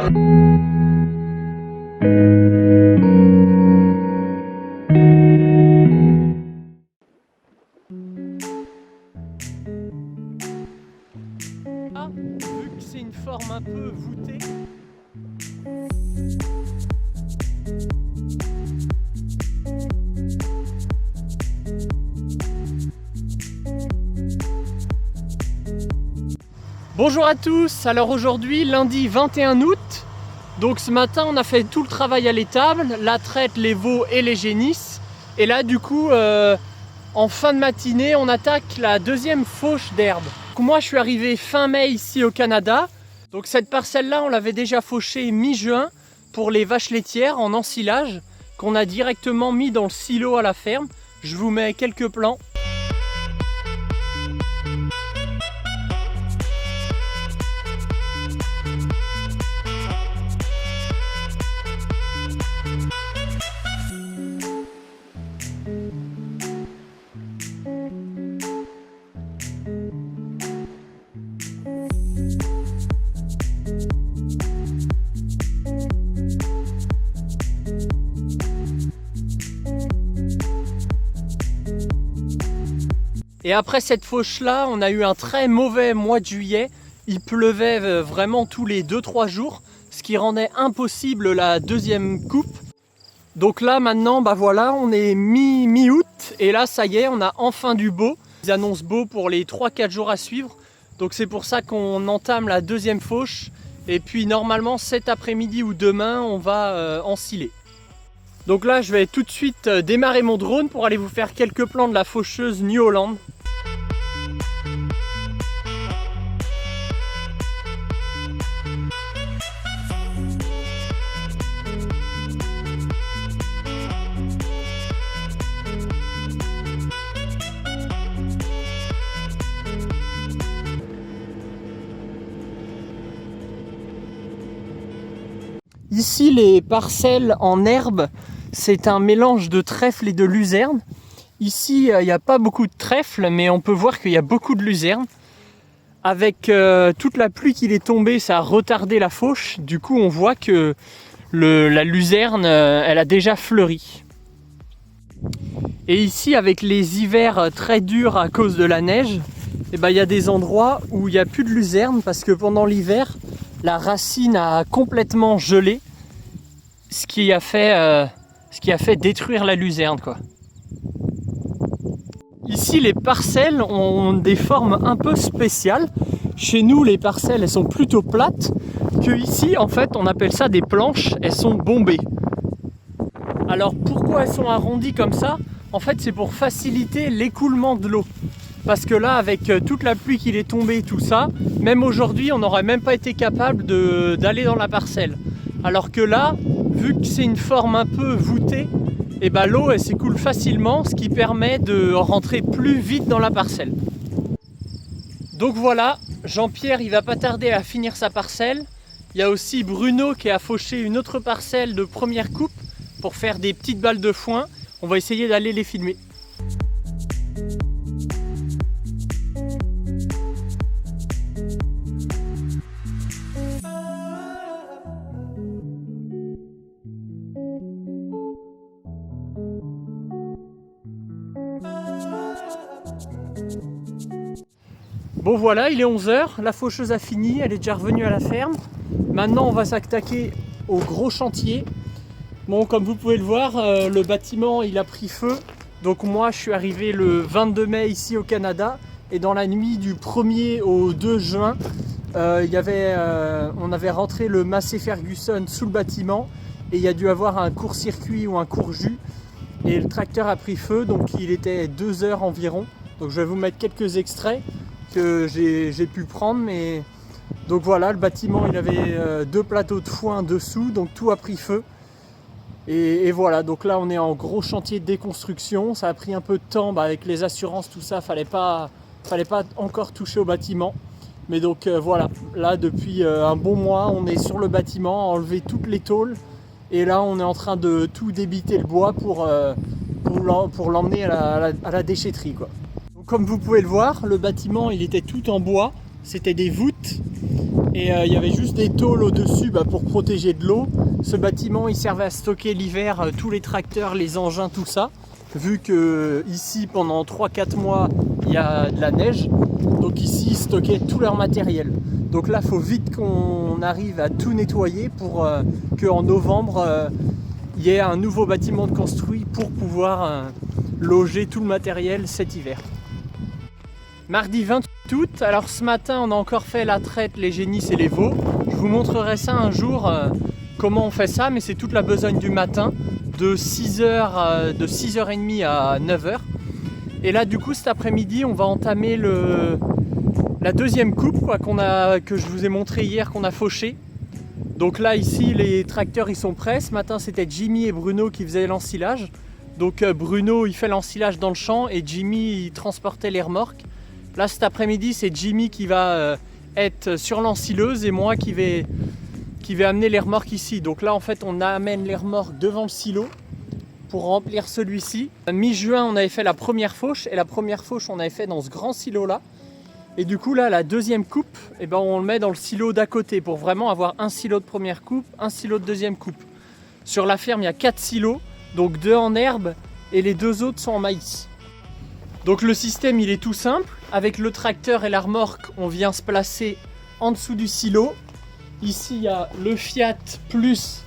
Vu que c'est une forme un peu voûtée, bonjour à tous, alors aujourd'hui lundi 21 août, donc ce matin on a fait tout le travail à l'étable, la traite, les veaux et les génisses, et là du coup en fin de matinée on attaque la deuxième fauche d'herbe. Moi je suis arrivé fin mai ici au Canada, donc cette parcelle là on l'avait déjà fauchée mi-juin pour les vaches laitières en ensilage qu'on a directement mis dans le silo à la ferme. Je vous mets quelques plans. Et après cette fauche là, on a eu un très mauvais mois de juillet. Il pleuvait vraiment tous les 2-3 jours, ce qui rendait impossible la deuxième coupe. Donc là maintenant, bah voilà, on est mi-août et là ça y est, on a enfin du beau. Ils annoncent beau pour les 3-4 jours à suivre. Donc c'est pour ça qu'on entame la deuxième fauche. Et puis normalement cet après-midi ou demain, on va ensiler. Donc là je vais tout de suite démarrer mon drone pour aller vous faire quelques plans de la faucheuse New Holland. Ici les parcelles en herbe, c'est un mélange de trèfle et de luzerne. Ici il n'y a pas beaucoup de trèfle, mais on peut voir qu'il y a beaucoup de luzerne. Avec toute la pluie qui est tombée, ça a retardé la fauche. Du coup on voit que la luzerne elle a déjà fleuri. Et ici avec les hivers très durs à cause de la neige, eh ben, il y a des endroits où il n'y a plus de luzerne parce que pendant l'hiver, la racine a complètement gelé, ce qui a fait détruire la luzerne, quoi. Ici, les parcelles ont des formes un peu spéciales. Chez nous, les parcelles, elles sont plutôt plates. Que ici, en fait, on appelle ça des planches. Elles sont bombées. Alors, pourquoi elles sont arrondies comme ça? En fait, c'est pour faciliter l'écoulement de l'eau. Parce que là, avec toute la pluie qui est tombée, tout ça, même aujourd'hui, on n'aurait même pas été capable d'aller dans la parcelle. Alors que là, vu que c'est une forme un peu voûtée, et ben l'eau elle s'écoule facilement, ce qui permet de rentrer plus vite dans la parcelle. Donc voilà, Jean-Pierre il va pas tarder à finir sa parcelle. Il y a aussi Bruno qui a fauché une autre parcelle de première coupe pour faire des petites balles de foin. On va essayer d'aller les filmer. Bon voilà, il est 11 h, la faucheuse a fini, elle est déjà revenue à la ferme. Maintenant on va s'attaquer au gros chantier. Bon, comme vous pouvez le voir, le bâtiment il a pris feu. Donc moi je suis arrivé le 22 mai ici au Canada. Et dans la nuit du 1er au 2 juin, on avait rentré le Massey Ferguson sous le bâtiment. Et il y a dû avoir un court-circuit ou un court-jus. Et le tracteur a pris feu, donc il était 2 h environ. Donc je vais vous mettre quelques extraits que j'ai pu prendre, mais donc voilà, le bâtiment il avait 2 plateaux de foin dessous, donc tout a pris feu et voilà, donc là on est en gros chantier de déconstruction. Ça a pris un peu de temps, avec les assurances tout ça, fallait pas encore toucher au bâtiment, mais donc voilà, là depuis un bon mois on est sur le bâtiment, enlever toutes les tôles et là on est en train de tout débiter le bois pour l'emmener à la déchetterie, quoi. Comme vous pouvez le voir, le bâtiment il était tout en bois, c'était des voûtes et il y avait juste des tôles au-dessus pour protéger de l'eau. Ce bâtiment il servait à stocker l'hiver tous les tracteurs, les engins, tout ça. Vu que ici pendant 3-4 mois il y a de la neige, donc ici ils stockaient tout leur matériel. Donc là il faut vite qu'on arrive à tout nettoyer pour qu'en novembre il y ait un nouveau bâtiment de construit pour pouvoir loger tout le matériel cet hiver. Mardi 28 août, alors ce matin on a encore fait la traite, les génisses et les veaux. Je vous montrerai ça un jour, comment on fait ça, mais c'est toute la besogne du matin, de 6h30 à 9h. Et là du coup cet après-midi on va entamer la deuxième coupe que je vous ai montré hier, qu'on a fauché. Donc là ici les tracteurs ils sont prêts. Ce matin c'était Jimmy et Bruno qui faisaient l'ensilage. Donc Bruno il fait l'ensilage dans le champ et Jimmy il transportait les remorques. Là cet après-midi c'est Jimmy qui va être sur l'ensileuse et moi qui vais amener les remorques ici. Donc là en fait on amène les remorques devant le silo pour remplir celui-ci. Mi-juin on avait fait la première fauche et la première fauche on avait fait dans ce grand silo là. Et du coup là la deuxième coupe on le met dans le silo d'à côté pour vraiment avoir un silo de première coupe, un silo de deuxième coupe. Sur la ferme il y a 4 silos, donc 2 en herbe et les 2 autres sont en maïs. Donc le système il est tout simple, avec le tracteur et la remorque on vient se placer en dessous du silo. Ici il y a le Fiat plus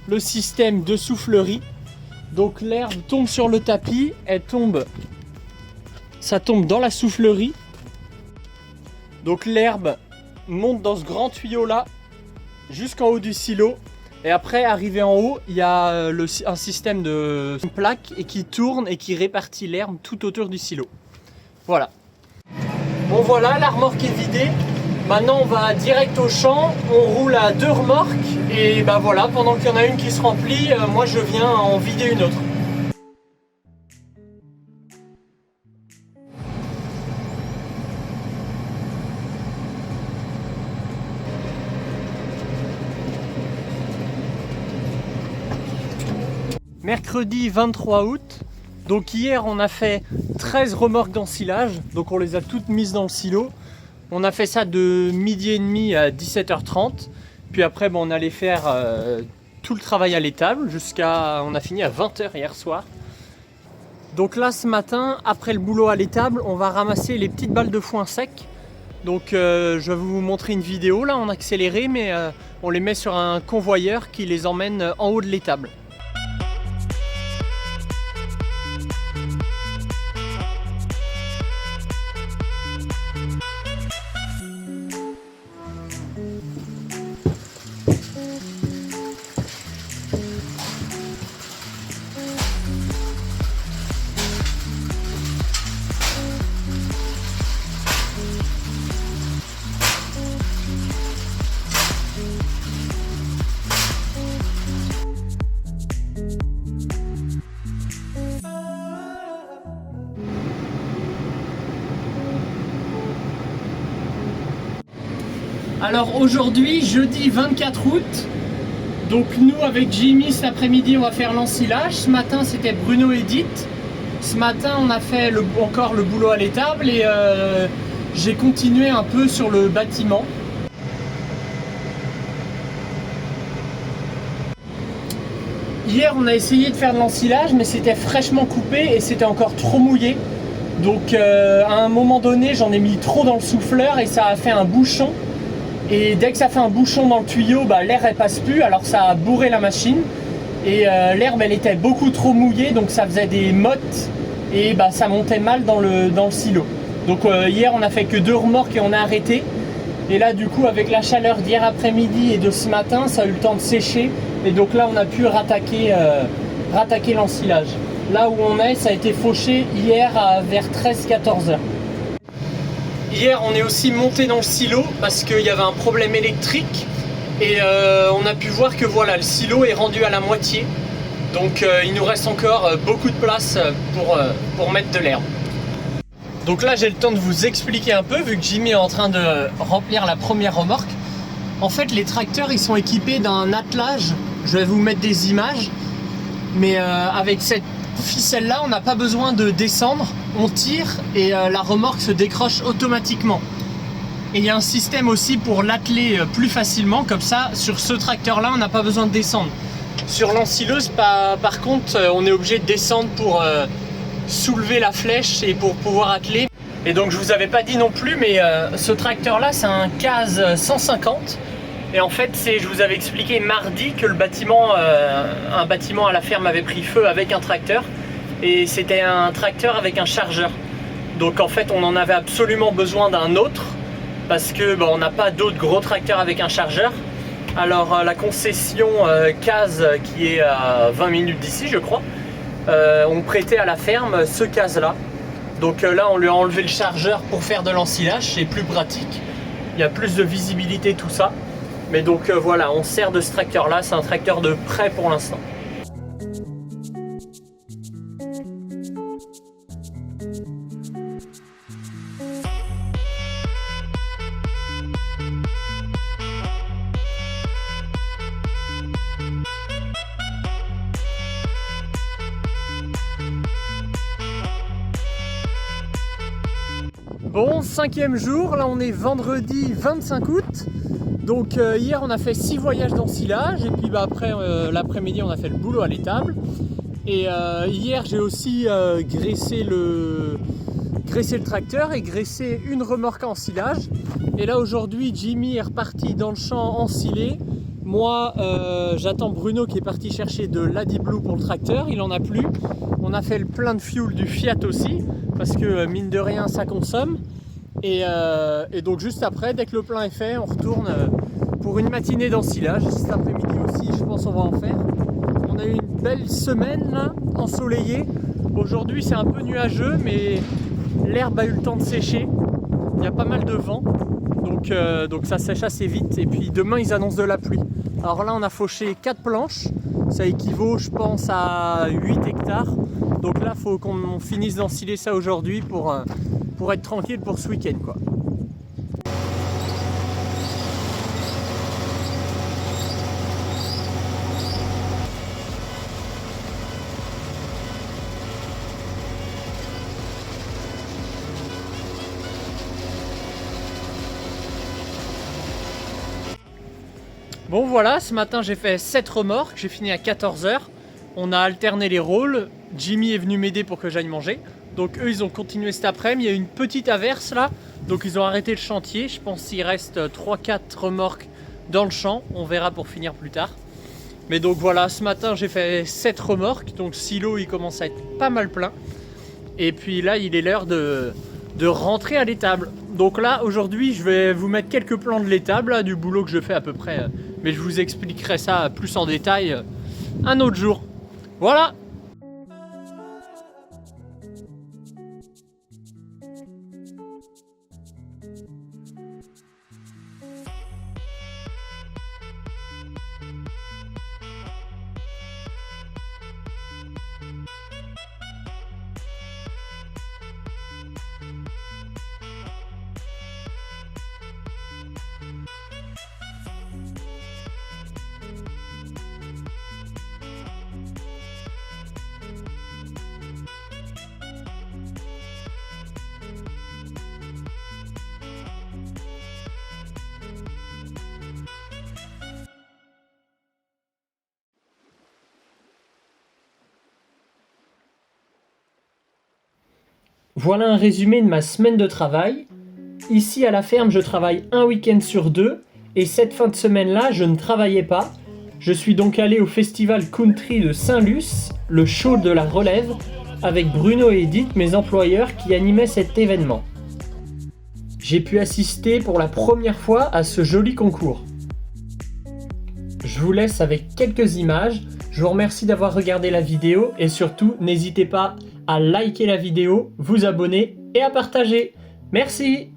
le système de soufflerie. Donc l'herbe tombe sur le tapis, ça tombe dans la soufflerie. Donc l'herbe monte dans ce grand tuyau là jusqu'en haut du silo. Et après, arrivé en haut, il y a un système de plaque et qui tourne et qui répartit l'herbe tout autour du silo. Voilà. Bon voilà, la remorque est vidée. Maintenant, on va direct au champ. On roule à 2 remorques. Et voilà, pendant qu'il y en a une qui se remplit, moi je viens en vider une autre. Mercredi 23 août, donc hier on a fait 13 remorques d'ensilage, donc on les a toutes mises dans le silo. On a fait ça de midi et demi à 17h30, puis après on allait faire tout le travail à l'étable, on a fini à 20h hier soir. Donc là ce matin, après le boulot à l'étable, on va ramasser les petites balles de foin sec. Donc je vais vous montrer une vidéo là en accéléré, mais on les met sur un convoyeur qui les emmène en haut de l'étable. Alors aujourd'hui, jeudi 24 août, donc nous avec Jimmy cet après-midi on va faire l'ensilage. Ce matin c'était Bruno et Edith. Ce matin on a fait encore le boulot à l'étable et j'ai continué un peu sur le bâtiment. Hier on a essayé de faire de l'ensilage mais c'était fraîchement coupé et c'était encore trop mouillé. Donc à un moment donné j'en ai mis trop dans le souffleur et ça a fait un bouchon. Et dès que ça fait un bouchon dans le tuyau, l'air elle passe plus, alors ça a bourré la machine. Et l'herbe elle était beaucoup trop mouillée, donc ça faisait des mottes et ça montait mal dans le silo. Donc hier on a fait que 2 remorques et on a arrêté. Et là du coup avec la chaleur d'hier après-midi et de ce matin, ça a eu le temps de sécher. Et donc là on a pu rattaquer l'ensilage. Là où on est, ça a été fauché hier vers 13-14 heures. Hier on est aussi monté dans le silo parce qu'il y avait un problème électrique et on a pu voir que voilà, le silo est rendu à la moitié. Donc il nous reste encore beaucoup de place pour mettre de l'herbe. Donc là j'ai le temps de vous expliquer un peu vu que Jimmy est en train de remplir la première remorque. En fait les tracteurs ils sont équipés d'un attelage, je vais vous mettre des images, mais avec cette ficelle là on n'a pas besoin de descendre, on tire et la remorque se décroche automatiquement. Et il y a un système aussi pour l'atteler plus facilement, comme ça, sur ce tracteur-là, on n'a pas besoin de descendre. Sur l'ensileuse, par contre, on est obligé de descendre pour soulever la flèche et pour pouvoir atteler. Et donc je vous avais pas dit non plus, mais ce tracteur-là, c'est un CAZ 150. Et en fait, je vous avais expliqué mardi que le bâtiment, un bâtiment à la ferme avait pris feu avec un tracteur. Et c'était un tracteur avec un chargeur. Donc en fait, on en avait absolument besoin d'un autre. Parce que on n'a pas d'autres gros tracteurs avec un chargeur. Alors la concession CAZ, qui est à 20 minutes d'ici, je crois, on prêtait à la ferme ce CAZ là. Donc là, on lui a enlevé le chargeur pour faire de l'ensilage, c'est plus pratique. Il y a plus de visibilité, tout ça. Mais donc voilà, on sert de ce tracteur là, c'est un tracteur de prêt pour l'instant. Bon, 5e jour, là on est vendredi 25 août. Donc hier on a fait 6 voyages d'ensilage et puis après l'après-midi on a fait le boulot à l'étable. Et hier j'ai aussi graissé le tracteur et graissé une remorque à ensilage. Et là aujourd'hui Jimmy est reparti dans le champ ensiler. Moi j'attends Bruno qui est parti chercher de l'Adi-Blue pour le tracteur, il en a plus. On a fait le plein de fuel du Fiat aussi, parce que mine de rien ça consomme. Et donc juste après, dès que le plein est fait, on retourne pour une matinée d'ensilage. Cet après-midi aussi, je pense qu'on va en faire. On a eu une belle semaine là, ensoleillée. Aujourd'hui c'est un peu nuageux, mais l'herbe a eu le temps de sécher. Il y a pas mal de vent, donc ça sèche assez vite. Et puis demain ils annoncent de la pluie. Alors là on a fauché 4 planches. Ça équivaut je pense à 8 hectares. Donc là il faut qu'on finisse d'ensiler ça aujourd'hui pour être tranquille pour ce week-end quoi. Bon voilà, ce matin j'ai fait 7 remorques, j'ai fini à 14 h. On a alterné les rôles, Jimmy est venu m'aider pour que j'aille manger. Donc eux ils ont continué cet après-midi, il y a eu une petite averse là, donc ils ont arrêté le chantier. Je pense qu'il reste 3-4 remorques dans le champ, on verra pour finir plus tard. Mais donc voilà, ce matin j'ai fait 7 remorques, donc le silo il commence à être pas mal plein. Et puis là il est l'heure de rentrer à l'étable. Donc là aujourd'hui je vais vous mettre quelques plans de l'étable, du boulot que je fais à peu près. Mais je vous expliquerai ça plus en détail un autre jour. Voilà! Voilà un résumé de ma semaine de travail. Ici à la ferme, je travaille un week-end sur 2 et cette fin de semaine-là, je ne travaillais pas. Je suis donc allé au festival country de Saint-Luce, le show de la relève, avec Bruno et Edith, mes employeurs, qui animaient cet événement. J'ai pu assister pour la première fois à ce joli concours. Je vous laisse avec quelques images. Je vous remercie d'avoir regardé la vidéo et surtout, n'hésitez pas à liker la vidéo, vous abonner et à partager. Merci!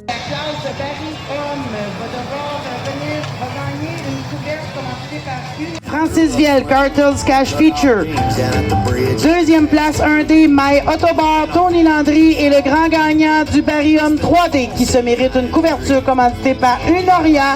La classe de Barry Homme va devoir gagner une couverte commanditée par Francis Viel, Cartels Cash Feature. Deuxième place 1D, My Autobar, Tony Landry et le grand gagnant du Barry Homme 3D qui se mérite une couverture commanditée par Unoria.